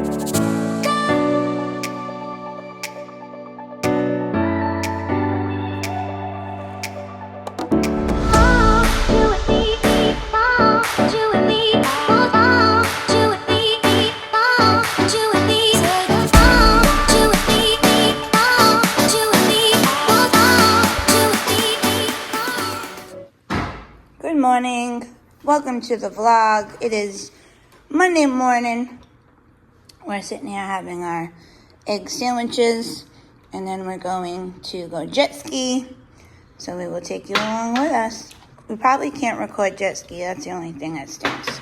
Good morning. Welcome to the vlog. It is Monday morning. We're sitting here having our egg sandwiches, and then we're going to go jet ski. So we will take you along with us. We probably can't record jet ski. That's the only thing that stinks.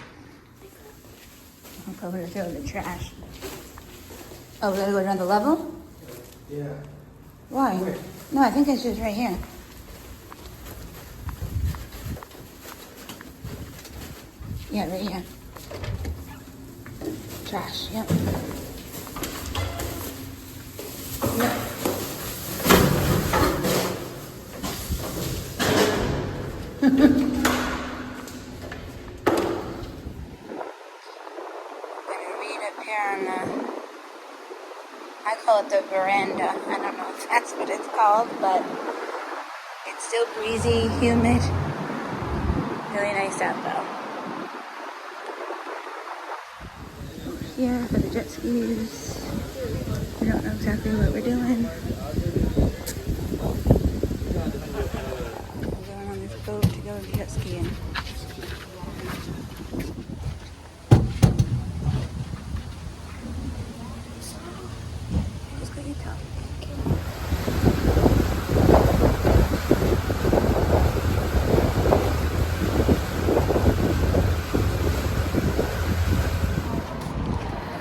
I'm going to throw the trash. Oh, we gotta go to another level? Yeah. Why? Where? No, I think it's just right here. Yeah, right here. Trash, yep. Yep. I'm gonna read up here on the, I call it the veranda. I don't know if that's what it's called, but it's still breezy, humid. Really nice out though. Here for the jet skis. We don't know exactly what we're doing. We're going on this boat to go jet skiing. Just go your top.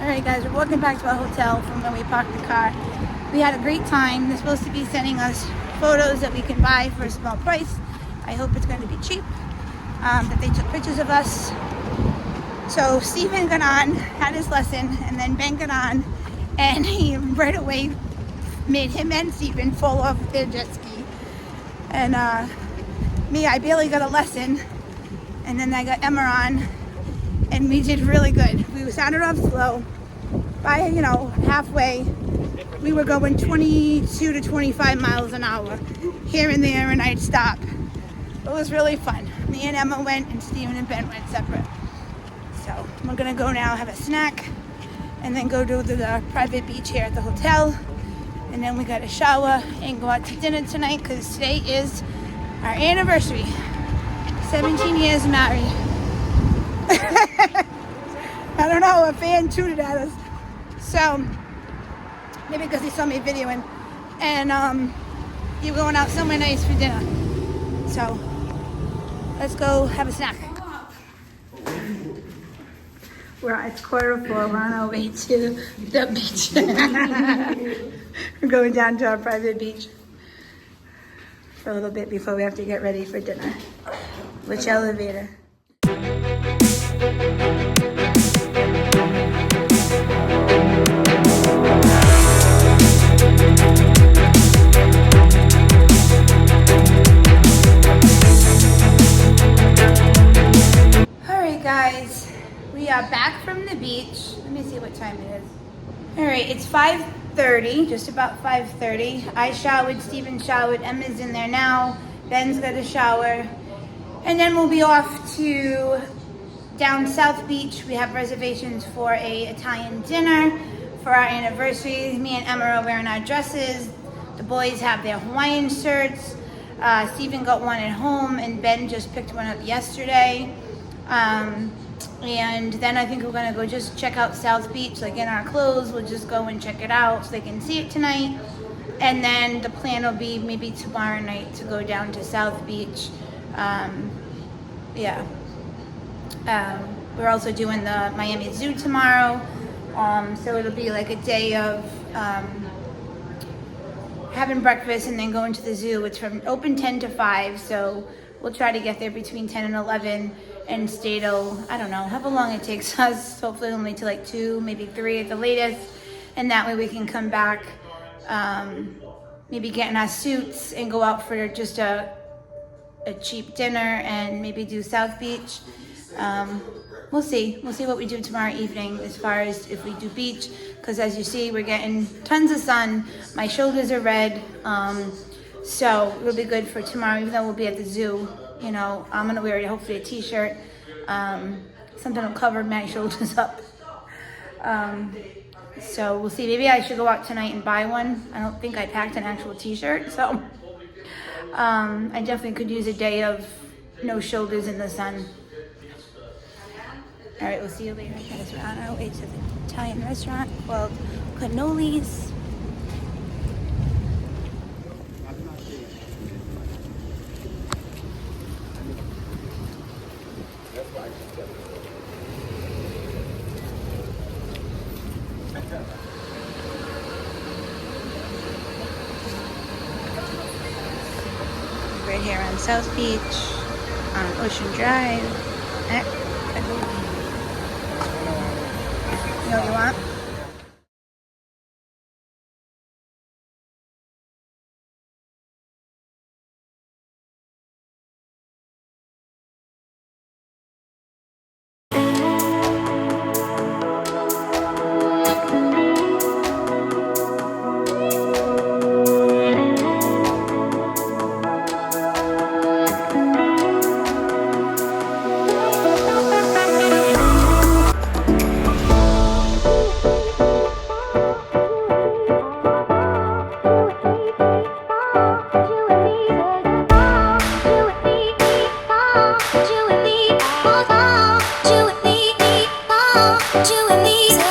Alright guys, we're walking back to our hotel from where we parked the car. We had a great time. They're supposed to be sending us photos that we can buy for a small price. I hope it's going to be cheap. That they took pictures of us. So Stephen got on, had his lesson, and then Ben got on, and he right away made him and Stephen fall off their jet ski. And me, I barely got a lesson, and then I got Emma on, and we did really good. We started off slow. By, halfway, we were going 22 to 25 miles an hour, here and there, and I'd stop. It was really fun. Me and Emma went, and Steven and Ben went separate. So we're gonna go now, have a snack, and then go to the private beach here at the hotel. And then we got a shower and go out to dinner tonight, because today is our anniversary. 17 years married. I don't know, a fan tooted at us. So, maybe because he saw me videoing. And you're going out somewhere nice for dinner. So, let's go have a snack. It's 3:45. We're on our way to the beach. We're going down to our private beach for a little bit before we have to get ready for dinner. Which elevator? Alright guys, we are back from the beach. Let me see what time it is. Alright, it's 5:30, just about 5:30. I showered, Steven showered, Emma's in there now, Ben's got a shower. And then we'll be off to down South Beach. We have reservations for a Italian dinner for our anniversary. Me and Emma are wearing our dresses. The boys have their Hawaiian shirts. Steven got one at home, and Ben just picked one up yesterday. And then I think we're gonna go just check out South Beach, like in our clothes. We'll just go and check it out so they can see it tonight. And then the plan will be maybe tomorrow night to go down to South Beach. We're also doing the Miami Zoo tomorrow. So it'll be like a day of having breakfast and then going to the zoo. It's from open 10 to 5, so we'll try to get there between 10 and 11 and stay till, I don't know, however long it takes us, hopefully only to like 2, maybe 3 at the latest. And that way we can come back, maybe get in our suits and go out for just a cheap dinner and maybe do South Beach. we'll see. We'll see what we do tomorrow evening as far as if we do beach, because as you see, we're getting tons of sun. My shoulders are red, so it'll be good for tomorrow, even though we'll be at the zoo. You know, I'm gonna wear hopefully a t-shirt, something will cover my shoulders up. So we'll see. Maybe I should go out tonight and buy one. I don't think I packed an actual t-shirt, so I definitely could use a day of no shoulders in the sun. All right, we'll see you later, guys. We're on our way to the Italian restaurant called Cannolis. Right here on South Beach, on Ocean Drive, at Cannolis. You know what you want? You and me.